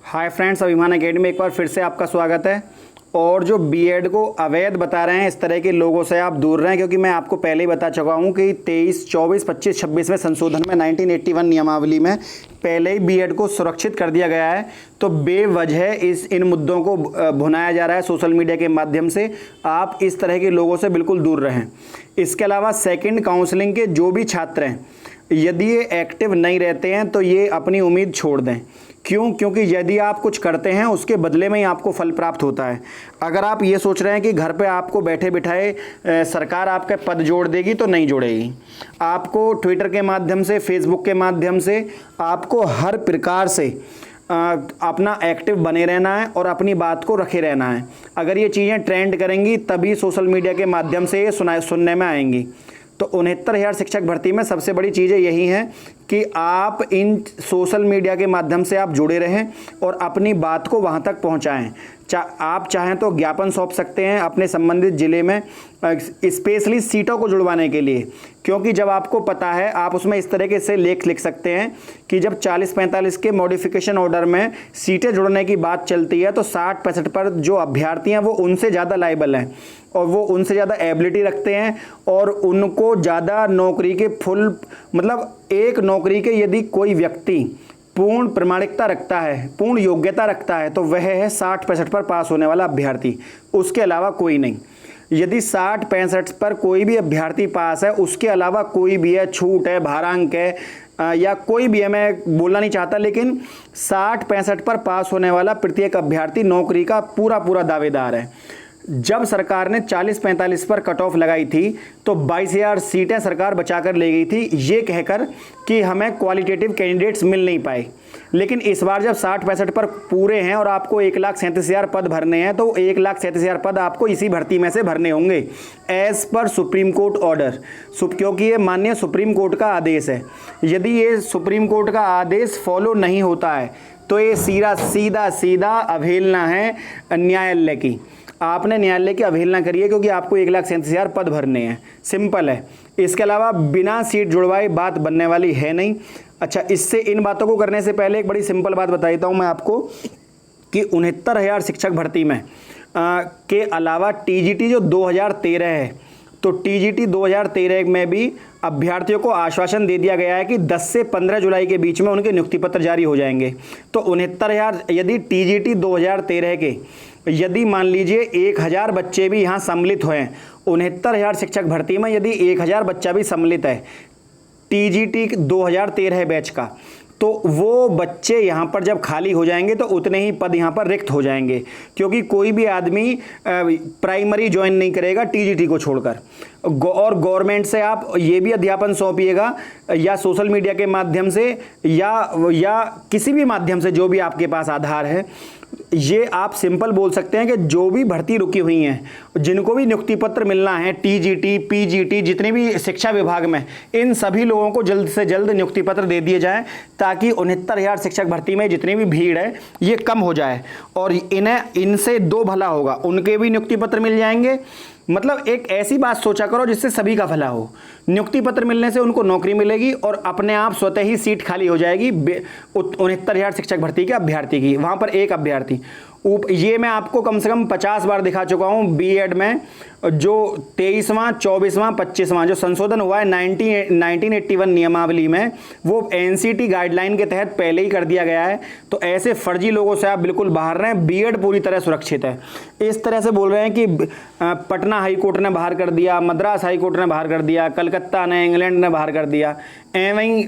Hi friends, अभिमान academy में एक बार फिर से आपका स्वागत है। और जो बीएड को अवैध बता रहे हैं, इस तरह के लोगों से आप दूर रहें, क्योंकि मैं आपको पहले ही बता चुका हूं कि 23, 24, 25, 26वें संशोधन में 1981 नियमावली में पहले ही बीएड को सुरक्षित कर दिया गया है। तो बेवजह इन मुद्दों को भुनाया जा रहा है सोशल मीडिया के माध्यम से। आप इस तरह के लोगों से बिल्कुल दूर रहें। इसके अलावा सेकेंड काउंसलिंग के जो भी छात्र हैं, यदि ये एक्टिव नहीं रहते हैं तो ये अपनी उम्मीद छोड़ दें। क्यों? क्योंकि यदि आप कुछ करते हैं उसके बदले में ही आपको फल प्राप्त होता है। अगर आप ये सोच रहे हैं कि घर पे आपको बैठे बिठाए सरकार आपके पद जोड़ देगी, तो नहीं जोड़ेगी। आपको ट्विटर के माध्यम से, फेसबुक के माध्यम से आपको हर प्रकार से अपना एक्टिव बने रहना है और अपनी बात को रखे रहना है। अगर ये चीज़ें ट्रेंड करेंगी तभी सोशल मीडिया के माध्यम से ये सुनने में आएंगी। तो 69,000 शिक्षक भर्ती में सबसे बड़ी चीज़ें यही हैं कि आप इन सोशल मीडिया के माध्यम से आप जुड़े रहें और अपनी बात को वहाँ तक पहुँचाएँ। आप चाहें तो ज्ञापन सौंप सकते हैं अपने संबंधित ज़िले में, स्पेशली सीटों को जुड़वाने के लिए। क्योंकि जब आपको पता है, आप उसमें इस तरीके से लेख लिख सकते हैं कि जब 40-45 के मॉडिफिकेशन ऑर्डर में सीटें जुड़ने की बात चलती है तो 60-65 पर जो अभ्यर्थी हैं वो उनसे ज़्यादा लायबल हैं और वो उनसे ज़्यादा एबिलिटी रखते हैं और उनको ज़्यादा नौकरी के एक नौकरी के यदि कोई व्यक्ति पूर्ण प्रामाणिकता रखता है, पूर्ण योग्यता रखता है, तो वह है 60-65 पर पास होने वाला अभ्यर्थी, उसके अलावा कोई नहीं। यदि 60-65 पर कोई भी अभ्यर्थी पास है, उसके अलावा कोई भी है, छूट है, भारांक है या कोई भी है, मैं बोलना नहीं चाहता, लेकिन 60-65 पर पास होने वाला प्रत्येक अभ्यर्थी नौकरी का पूरा दावेदार है। जब सरकार ने 40-45 पर कट ऑफ लगाई थी तो 22,000 सीटें सरकार बचाकर ले गई थी, ये कहकर कि हमें क्वालिटेटिव कैंडिडेट्स मिल नहीं पाए। लेकिन इस बार जब 60-65 पर पूरे हैं और आपको 1,37,000 पद भरने हैं, तो 1,37,000 पद आपको इसी भर्ती में से भरने होंगे as per supreme court order, क्योंकि ये माननीय सुप्रीम कोर्ट का आदेश है। यदि ये सुप्रीम कोर्ट का आदेश फॉलो नहीं होता है तो ये सीधा अवहेलना है न्यायालय की। आपने न्यायालय की अवहेलना करी है, क्योंकि आपको 1,37,000 पद भरने हैं, सिंपल है। इसके अलावा बिना सीट जुड़वाए बात बनने वाली है नहीं। अच्छा, इससे इन बातों को करने से पहले एक बड़ी सिंपल बात बता देता हूँ मैं आपको कि 69,000 शिक्षक भर्ती में के अलावा टीजीटी जो 2013 है, तो टीजीटी 2013 में भी अभ्यर्थियों को आश्वासन दे दिया गया है कि 10 से 15 जुलाई के बीच में उनके नियुक्ति पत्र जारी हो जाएंगे। तो 69,000 यदि टीजीटी 2013 के यदि मान लीजिए 1,000 बच्चे भी यहाँ सम्मिलित हुए हैं, 69,000 शिक्षक भर्ती में यदि 1,000 बच्चा भी सम्मिलित है टीजीटी 2013 बैच का, तो वो बच्चे यहाँ पर जब खाली हो जाएंगे तो उतने ही पद यहाँ पर रिक्त हो जाएंगे, क्योंकि कोई भी आदमी प्राइमरी ज्वाइन नहीं करेगा टीजीटी को छोड़कर। और गवर्नमेंट से आप ये भी अध्यापन सौंपिएगा या सोशल मीडिया के माध्यम से या किसी भी माध्यम से, जो भी आपके पास आधार है, ये आप सिंपल बोल सकते हैं कि जो भी भर्ती रुकी हुई हैं, जिनको भी नियुक्ति पत्र मिलना है, टीजीटी, पीजीटी, जितने भी शिक्षा विभाग में, इन सभी लोगों को जल्द से जल्द नियुक्ति पत्र दे दिए जाएं, ताकि 69,000 शिक्षक भर्ती में जितनी भी भीड़ है ये कम हो जाए और इनसे दो भला होगा, उनके भी नियुक्ति पत्र मिल जाएंगे। मतलब एक ऐसी बात सोचा करो जिससे सभी का भला हो। नियुक्ति पत्र मिलने से उनको नौकरी मिलेगी और अपने आप स्वतः ही सीट खाली हो जाएगी 69,000 शिक्षक भर्ती के अभ्यर्थी की, वहाँ पर एक अभ्यर्थी। ये मैं आपको कम से कम 50 बार दिखा चुका हूँ बीएड में। जो 23वां, 24वां, 25वां जो संशोधन हुआ है 1981 नियमावली में, वो एनसीटी गाइडलाइन के तहत पहले ही कर दिया गया है। तो ऐसे फर्जी लोगों से आप बिल्कुल बाहर रहें। बीएड पूरी तरह सुरक्षित है। इस तरह से बोल रहे हैं कि पटना हाई कोर्ट ने बाहर कर दिया, मद्रास हाई कोर्ट ने बाहर कर दिया, कलकत्ता ने, इंग्लैंड ने बाहर कर दिया, एवं ही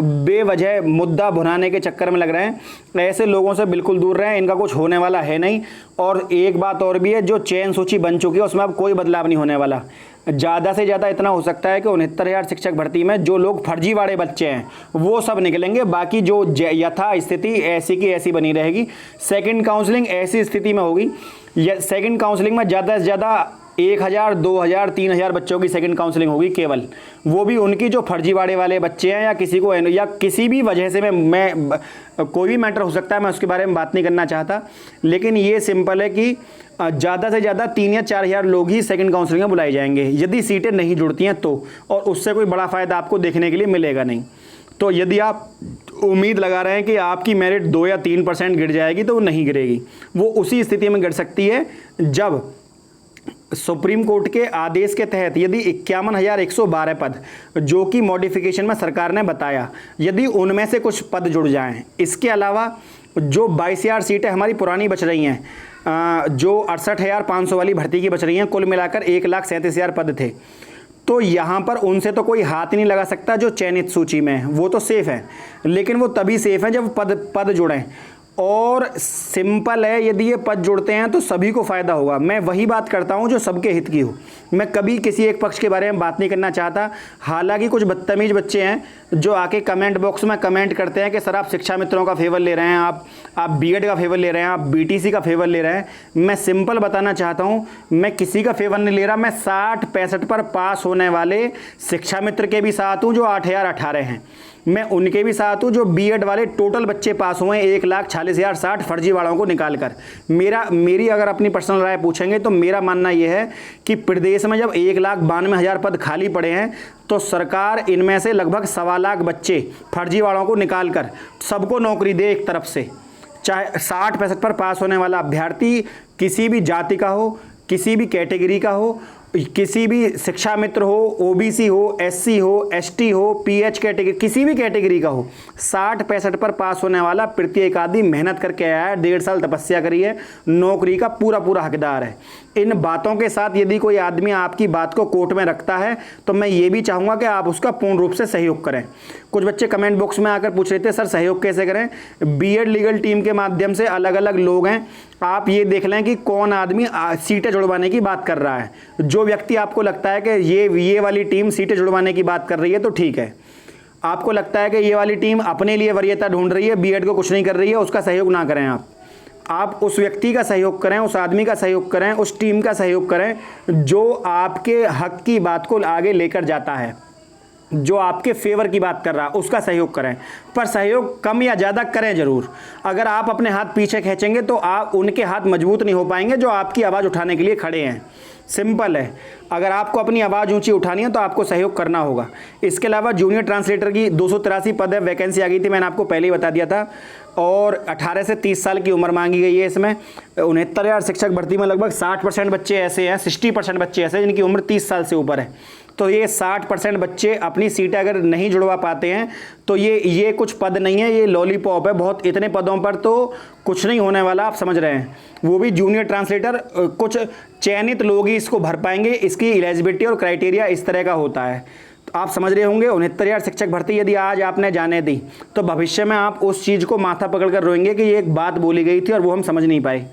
बेवजह मुद्दा भुनाने के चक्कर में लग रहे हैं। ऐसे लोगों से बिल्कुल दूर रहें, इनका कुछ होने वाला है नहीं। और एक बात और भी है, जो चयन सूची बन चुकी है उसमें अब कोई बदलाव नहीं होने वाला। ज़्यादा से ज़्यादा इतना हो सकता है कि 69,000 शिक्षक भर्ती में जो लोग फर्जीवाड़े बच्चे हैं वो सब निकलेंगे, बाकी जो यथा स्थिति ऐसी की ऐसी बनी रहेगी। सेकंड काउंसलिंग ऐसी स्थिति में होगी, सेकंड काउंसलिंग में ज़्यादा से ज़्यादा 1,000, 2,000, 3,000 बच्चों की सेकंड काउंसलिंग होगी केवल, वो भी उनकी जो फर्जीवाड़े वाले बच्चे हैं या किसी को या किसी भी वजह से मैं कोई भी मैटर हो सकता है, मैं उसके बारे में बात नहीं करना चाहता। लेकिन ये सिंपल है कि ज़्यादा से ज़्यादा 3 या 4,000 लोग ही सेकंड काउंसलिंग में बुलाए जाएंगे यदि सीटें नहीं जुड़ती हैं तो, और उससे कोई बड़ा फ़ायदा आपको देखने के लिए मिलेगा नहीं। तो यदि आप उम्मीद लगा रहे हैं कि आपकी मेरिट 2 या 3% गिर जाएगी, तो वो नहीं गिरेगी। वो उसी स्थिति में गिर सकती है जब सुप्रीम कोर्ट के आदेश के तहत यदि 51,112 पद, जो कि मॉडिफिकेशन में सरकार ने बताया, यदि उनमें से कुछ पद जुड़ जाएं। इसके अलावा जो 22,000 सीटें हमारी पुरानी बच रही हैं, जो 68,500 वाली भर्ती की बच रही हैं, कुल मिलाकर 1,37,000 पद थे, तो यहाँ पर उनसे तो कोई हाथ नहीं लगा सकता जो चयनित सूची में है, वो तो सेफ़ है। लेकिन वो तभी सेफ़ है जब पद जुड़ें, और सिंपल है, यदि ये पद जुड़ते हैं तो सभी को फ़ायदा होगा। मैं वही बात करता हूँ जो सबके हित की हो। मैं कभी किसी एक पक्ष के बारे में बात नहीं करना चाहता। हालांकि कुछ बदतमीज बच्चे हैं जो आके कमेंट बॉक्स में कमेंट करते हैं कि सर आप शिक्षा मित्रों का फेवर ले रहे हैं, आप बीएड का फेवर ले रहे हैं, आप बीटीसी का फेवर ले रहे हैं। मैं सिंपल बताना चाहता हूँ, मैं किसी का फेवर नहीं ले रहा। मैं 60-65 पर पास होने वाले शिक्षा मित्र के भी साथ हूँ जो 8,018 हैं। मैं उनके भी साथ हूँ जो बीएड वाले टोटल बच्चे पास हुए 1,40,060 फर्जीवाड़ों को निकाल कर। मेरी अगर अपनी पर्सनल राय पूछेंगे तो मेरा मानना यह है कि प्रदेश में जब 1,92,000 पद खाली पड़े हैं तो सरकार इनमें से लगभग 1.25 लाख बच्चे फर्जीवाड़ों को निकाल कर सबको नौकरी दे एक तरफ से। चाहे 60-65 पर पास होने वाला अभ्यर्थी किसी भी जाति का हो, किसी भी कैटेगरी का हो, किसी भी शिक्षा मित्र हो, ओबीसी हो, एससी हो, एसटी हो, पीएच कैटेगरी, किसी भी कैटेगरी का हो, 60-65 पर पास होने वाला प्रत्येक आदमी मेहनत करके आया है, 1.5 साल तपस्या करी है, नौकरी का पूरा हकदार है। इन बातों के साथ यदि कोई आदमी आपकी बात को कोर्ट में रखता है तो मैं ये भी चाहूँगा कि आप उसका पूर्ण रूप से सहयोग करें। कुछ बच्चे कमेंट बॉक्स में आकर पूछ रहे थे सर सहयोग कैसे करें। बीएड लीगल टीम के माध्यम से अलग अलग लोग हैं, आप ये देख लें कि कौन आदमी सीटें जुड़वाने की बात कर रहा है। जो व्यक्ति आपको लगता है कि ये वाली टीम सीटें जुड़वाने की बात कर रही है तो ठीक है। आपको लगता है कि ये वाली टीम अपने लिए वरीयता ढूंढ रही है, बीएड को कुछ नहीं कर रही है, उसका सहयोग ना करें। आप उस व्यक्ति का सहयोग करें, उस आदमी का सहयोग करें, उस टीम का सहयोग करें जो आपके हक की बात को आगे लेकर जाता है, जो आपके फेवर की बात कर रहा है, उसका सहयोग करें। पर सहयोग कम या ज़्यादा करें ज़रूर। अगर आप अपने हाथ पीछे खींचेंगे तो आप उनके हाथ मजबूत नहीं हो पाएंगे जो आपकी आवाज़ उठाने के लिए खड़े हैं। सिंपल है, अगर आपको अपनी आवाज़ ऊंची उठानी है तो आपको सहयोग करना होगा। इसके अलावा जूनियर ट्रांसलेटर की 283 पद है, वैकेंसी आ गई थी, मैंने आपको पहले ही बता दिया था, और 18 से 30 साल की उम्र मांगी गई है। इसमें 69,000 शिक्षक भर्ती में लगभग 60% बच्चे ऐसे हैं, 60% बच्चे ऐसे हैं जिनकी उम्र 30 साल से ऊपर है। तो ये 60% बच्चे अपनी सीटें अगर नहीं जुड़वा पाते हैं तो ये कुछ पद नहीं है, ये लॉलीपॉप है। बहुत इतने पदों पर तो कुछ नहीं होने वाला, आप समझ रहे हैं। वो भी जूनियर ट्रांसलेटर, कुछ चयनित लोग ही इसको भर पाएंगे। इसकी एलिजिबिलिटी और क्राइटेरिया इस तरह का होता है। तो आप समझ रहे होंगे 69,000 शिक्षक भर्ती यदि आज आपने जाने दी तो भविष्य में आप उस चीज़ को माथा पकड़ कर रोएंगे कि ये एक बात बोली गई थी और वो हम समझ नहीं पाए।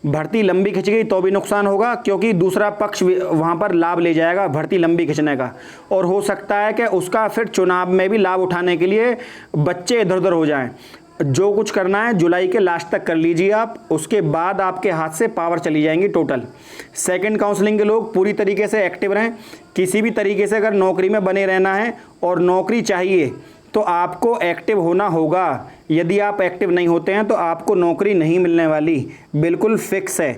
भर्ती लंबी खिंच गई तो भी नुकसान होगा, क्योंकि दूसरा पक्ष वहाँ पर लाभ ले जाएगा भर्ती लंबी खिंचने का, और हो सकता है कि उसका फिर चुनाव में भी लाभ उठाने के लिए बच्चे इधर उधर हो जाएं। जो कुछ करना है जुलाई के लास्ट तक कर लीजिए आप, उसके बाद आपके हाथ से पावर चली जाएंगी टोटल। सेकंड काउंसलिंग के लोग पूरी तरीके से एक्टिव रहें। किसी भी तरीके से अगर नौकरी में बने रहना है और नौकरी चाहिए तो आपको एक्टिव होना होगा। यदि आप एक्टिव नहीं होते हैं तो आपको नौकरी नहीं मिलने वाली, बिल्कुल फिक्स है।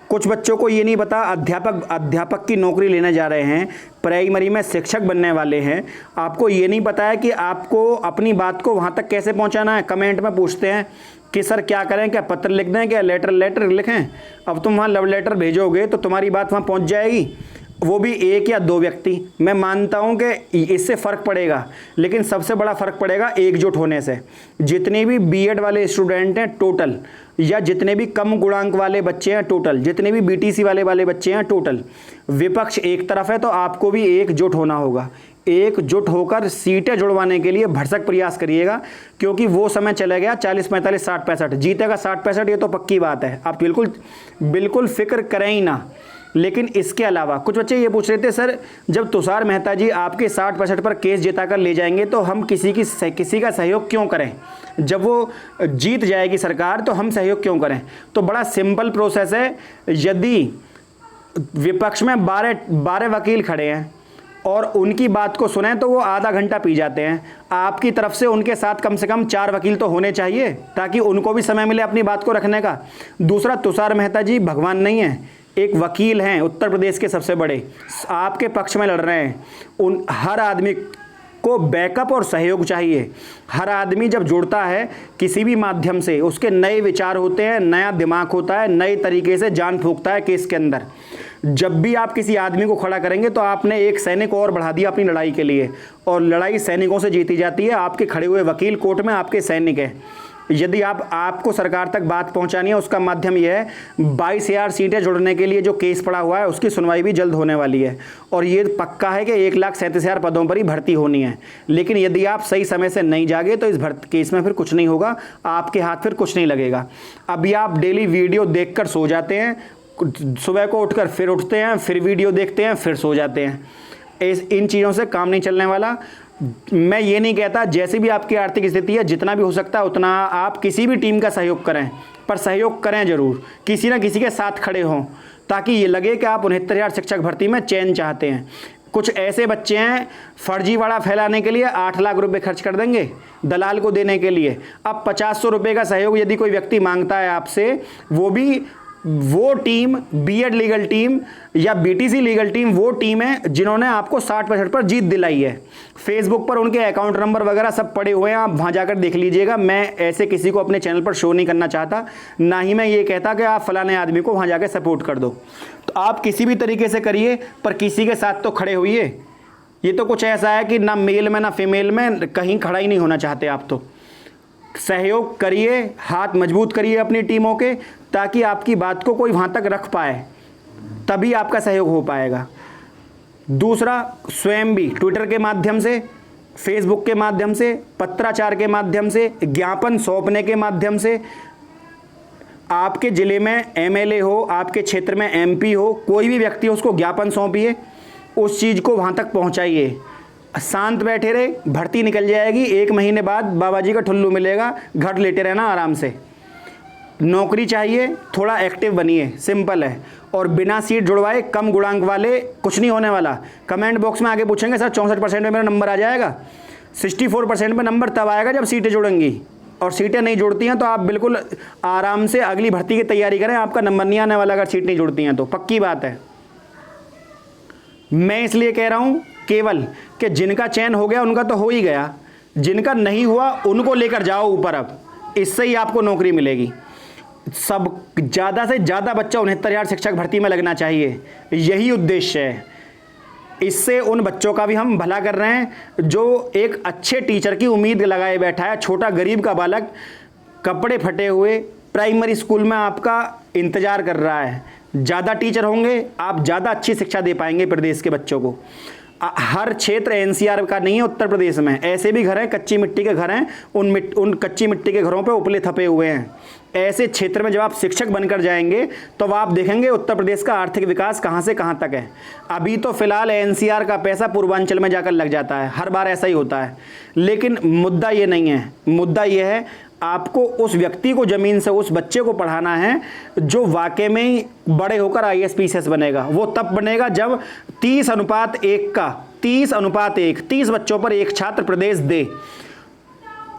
कुछ बच्चों को ये नहीं पता, अध्यापक की नौकरी लेने जा रहे हैं, प्राइमरी में शिक्षक बनने वाले हैं, आपको ये नहीं पता है कि आपको अपनी बात को वहाँ तक कैसे पहुँचाना है। कमेंट में पूछते हैं कि सर क्या करें, क्या पत्र लिख दें, क्या लेटर लिखें। अब तुम वहाँ लव लेटर भेजोगे तो तुम्हारी बात वहाँ पहुँच जाएगी, वो भी 1 या 2 व्यक्ति। मैं मानता हूं कि इससे फ़र्क पड़ेगा, लेकिन सबसे बड़ा फ़र्क पड़ेगा एकजुट होने से। जितने भी बीएड वाले स्टूडेंट हैं टोटल, या जितने भी कम गुणांक वाले बच्चे हैं टोटल, जितने भी बीटीसी वाले बच्चे हैं टोटल, विपक्ष एक तरफ है तो आपको भी एकजुट होना होगा। एकजुट होकर सीटें जुड़वाने के लिए भरसक प्रयास करिएगा, क्योंकि वो समय चला गया 40, 45, 60, 65। जीतेगा 60, 65 ये तो पक्की बात है, आप बिल्कुल फिक्र करें ही ना। लेकिन इसके अलावा कुछ बच्चे ये पूछ रहे थे सर जब तुषार मेहता जी आपके 60-65 पर केस जिता कर ले जाएंगे तो हम किसी का सहयोग क्यों करें, जब वो जीत जाएगी सरकार तो हम सहयोग क्यों करें। तो बड़ा सिंपल प्रोसेस है। यदि विपक्ष में 12 वकील खड़े हैं और उनकी बात को सुने तो वो आधा घंटा पी जाते हैं, आपकी तरफ से उनके साथ कम से कम 4 वकील तो होने चाहिए ताकि उनको भी समय मिले अपनी बात को रखने का। दूसरा, तुषार मेहता जी भगवान नहीं है, एक वकील हैं, उत्तर प्रदेश के सबसे बड़े, आपके पक्ष में लड़ रहे हैं। हर आदमी को बैकअप और सहयोग चाहिए। हर आदमी जब जुड़ता है किसी भी माध्यम से, उसके नए विचार होते हैं, नया दिमाग होता है, नए तरीके से जान फूंकता है केस के अंदर। जब भी आप किसी आदमी को खड़ा करेंगे तो आपने एक सैनिक और बढ़ा दिया अपनी लड़ाई के लिए, और लड़ाई सैनिकों से जीती जाती है। आपके खड़े हुए वकील कोर्ट में आपके सैनिक हैं। यदि आपको सरकार तक बात पहुंचानी है, उसका माध्यम यह है 22,000 सीटें जुड़ने के लिए जो केस पड़ा हुआ है उसकी सुनवाई भी जल्द होने वाली है, और ये पक्का है कि 1,37,000 पदों पर ही भर्ती होनी है। लेकिन यदि आप सही समय से नहीं जागे तो इस केस में फिर कुछ नहीं होगा, आपके हाथ फिर कुछ नहीं लगेगा। अभी आप डेली वीडियो देखकर सो जाते हैं, सुबह को उठकर फिर उठते हैं, फिर वीडियो देखते हैं, फिर सो जाते हैं। इन चीज़ों से काम नहीं चलने वाला। मैं ये नहीं कहता, जैसी भी आपकी आर्थिक स्थिति है, जितना भी हो सकता है उतना आप किसी भी टीम का सहयोग करें, पर सहयोग करें ज़रूर, किसी ना किसी के साथ खड़े हों, ताकि ये लगे कि आप 69,000 शिक्षक भर्ती में चयन चाहते हैं। कुछ ऐसे बच्चे हैं फर्जीवाड़ा फैलाने के लिए 8 लाख रुपए खर्च कर देंगे दलाल को देने के लिए। अब 500 रुपये का सहयोग यदि कोई व्यक्ति मांगता है आपसे, वो टीम बीएड लीगल टीम या बीटीसी लीगल टीम वो टीम है जिन्होंने आपको 60% पर जीत दिलाई है। फेसबुक पर उनके अकाउंट नंबर वगैरह सब पड़े हुए हैं, आप वहाँ जाकर देख लीजिएगा। मैं ऐसे किसी को अपने चैनल पर शो नहीं करना चाहता, ना ही मैं ये कहता कि आप फलाने आदमी को वहाँ जाकर सपोर्ट कर दो। तो आप किसी भी तरीके से करिए, पर किसी के साथ तो खड़े होइए। ये तो कुछ ऐसा है कि ना मेल में ना फीमेल में कहीं खड़ा ही नहीं होना चाहते आप। तो सहयोग करिए, हाथ मजबूत करिए अपनी टीमों के, ताकि आपकी बात को कोई वहाँ तक रख पाए, तभी आपका सहयोग हो पाएगा। दूसरा, स्वयं भी ट्विटर के माध्यम से, फेसबुक के माध्यम से, पत्राचार के माध्यम से, ज्ञापन सौंपने के माध्यम से, आपके ज़िले में एमएलए हो, आपके क्षेत्र में एमपी हो, कोई भी व्यक्ति हो, उसको ज्ञापन सौंपिए, उस चीज़ को वहाँ तक पहुँचाइए। शांत बैठे रहे, भर्ती निकल जाएगी, 1 महीने बाद बाबा जी का ठुल्लू मिलेगा, घर लेटे रहना आराम से। नौकरी चाहिए, थोड़ा एक्टिव बनिए, सिंपल है। और बिना सीट जुड़वाए कम गुणांक वाले कुछ नहीं होने वाला। कमेंट बॉक्स में आगे पूछेंगे सर 64% में मेरा नंबर आ जाएगा। 64% में नंबर तब आएगा जब सीटें जुड़ेंगी, और सीटें नहीं जुड़ती हैं तो आप बिल्कुल आराम से अगली भर्ती की तैयारी करें, आपका नंबर नहीं आने वाला अगर सीट नहीं जुड़ती हैं तो, पक्की बात है। मैं इसलिए कह रहा हूँ केवल कि जिनका चयन हो गया उनका तो हो ही गया, जिनका नहीं हुआ उनको लेकर जाओ ऊपर। अब इससे ही आपको नौकरी मिलेगी। सब ज़्यादा से ज़्यादा बच्चा 69,000 शिक्षक भर्ती में लगना चाहिए, यही उद्देश्य है। इससे उन बच्चों का भी हम भला कर रहे हैं जो एक अच्छे टीचर की उम्मीद लगाए बैठा है। छोटा गरीब का बालक कपड़े फटे हुए प्राइमरी स्कूल में आपका इंतज़ार कर रहा है। ज़्यादा टीचर होंगे, आप ज़्यादा अच्छी शिक्षा दे पाएंगे प्रदेश के बच्चों को। हर क्षेत्र एनसीआर का नहीं है, उत्तर प्रदेश में ऐसे भी घर हैं, कच्ची मिट्टी के घर हैं, उन कच्ची मिट्टी के घरों पे उपले थपे हुए हैं। ऐसे क्षेत्र में जब आप शिक्षक बनकर जाएंगे तो आप देखेंगे उत्तर प्रदेश का आर्थिक विकास कहाँ से कहाँ तक है। अभी तो फिलहाल एनसीआर का पैसा पूर्वांचल में जाकर लग जाता है, हर बार ऐसा ही होता है। लेकिन मुद्दा ये नहीं है, मुद्दा ये है आपको उस व्यक्ति को ज़मीन से उस बच्चे को पढ़ाना है जो वाकई में ही बड़े होकर आईएएस पीसीएस बनेगा। वो तब बनेगा जब 30:1 का 30 बच्चों पर एक छात्र प्रदेश दे।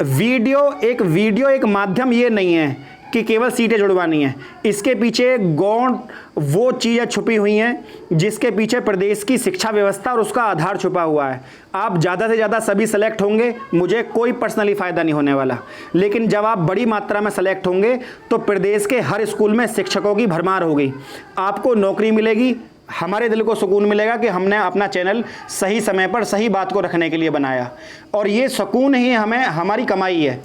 वीडियो एक माध्यम ये नहीं है कि केवल सीटें जुड़वानी है, इसके पीछे गौण वो चीज़ें छुपी हुई हैं जिसके पीछे प्रदेश की शिक्षा व्यवस्था और उसका आधार छुपा हुआ है। आप ज़्यादा से ज़्यादा सभी सेलेक्ट होंगे, मुझे कोई पर्सनली फ़ायदा नहीं होने वाला, लेकिन जब आप बड़ी मात्रा में सेलेक्ट होंगे तो प्रदेश के हर स्कूल में शिक्षकों की भरमार होगी, आपको नौकरी मिलेगी। हमारे दिल को सुकून मिलेगा कि हमने अपना चैनल सही समय पर सही बात को रखने के लिए बनाया, और ये सुकून ही हमें हमारी कमाई है।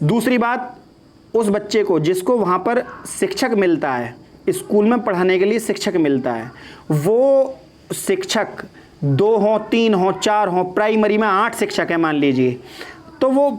दूसरी बात, उस बच्चे को जिसको वहाँ पर शिक्षक मिलता है, स्कूल में पढ़ाने के लिए शिक्षक मिलता है, वो शिक्षक 2 हों 3 हों 4 हों, प्राइमरी में 8 शिक्षक हैं मान लीजिए, तो वो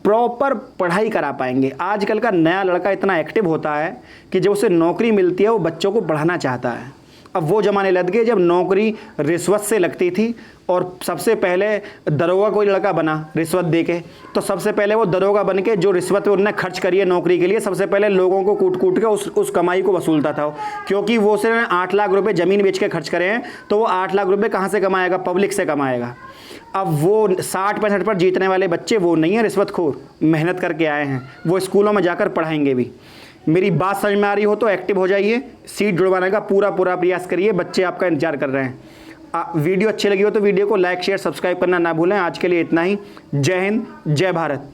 प्रॉपर पढ़ाई करा पाएंगे। आजकल का नया लड़का इतना एक्टिव होता है कि जब उसे नौकरी मिलती है वो बच्चों को पढ़ाना चाहता है। अब वो ज़माने लग गए जब नौकरी रिश्वत से लगती थी, और सबसे पहले दरोगा कोई लड़का बना रिश्वत देके, तो सबसे पहले वो दरोगा बन के जो रिश्वत उन्होंने खर्च करी है नौकरी के लिए, सबसे पहले लोगों को कूट कूट के उस कमाई को वसूलता था। क्योंकि वो सिर्फ 8 लाख रुपए ज़मीन बेच के खर्च करे हैं, तो वो 8 लाख रुपए कहाँ से कमाएगा? पब्लिक से कमाएगा। अब वो 60% पर जीतने वाले बच्चे वो नहीं है रिश्वतखोर, मेहनत करके आए हैं, वो स्कूलों में जाकर पढ़ाएंगे भी। मेरी बात समझ में आ रही हो तो एक्टिव हो जाइए, सीट जुड़वाने का पूरा प्रयास करिए, बच्चे आपका इंतजार कर रहे हैं। वीडियो अच्छी लगी हो तो वीडियो को लाइक शेयर सब्सक्राइब करना ना भूलें। आज के लिए इतना ही। जय हिंद, जय भारत।